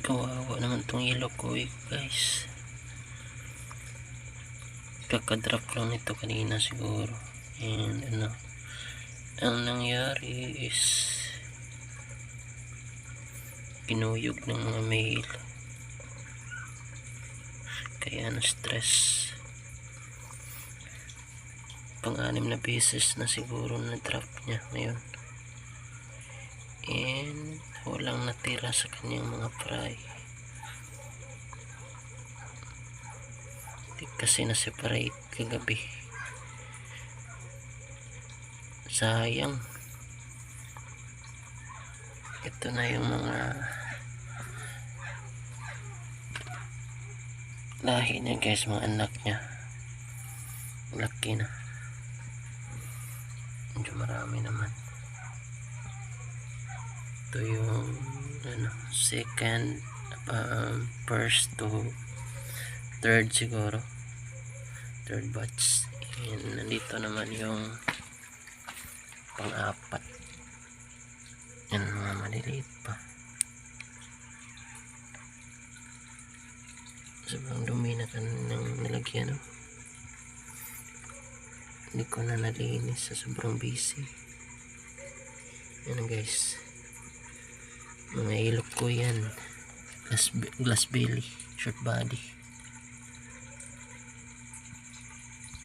Kawawa naman tong yellow koi guys. Kakadrop lang nito kanina siguro. And ano, ang nangyari is kinuyog ng mga male. Kaya na-stress. Pang-anim na beses na siguro na drop niya ngayon. And walang natira sa kanyang mga fry. Kasi na-separate kagabi. Sayang. Ito na yung mga lahi niya guys, mga anak niya. Laki na. Medyo marami naman. Ito yung ano, second, first to third siguro. Third batch. And nandito naman yung pang-apat. Yan, mga maliliit pa. Sobrang dumi na ng nilagyan, no? Hindi ko na nalinis sa sobrang busy. Yan guys, mga ilok ko yan, glass belly, short body.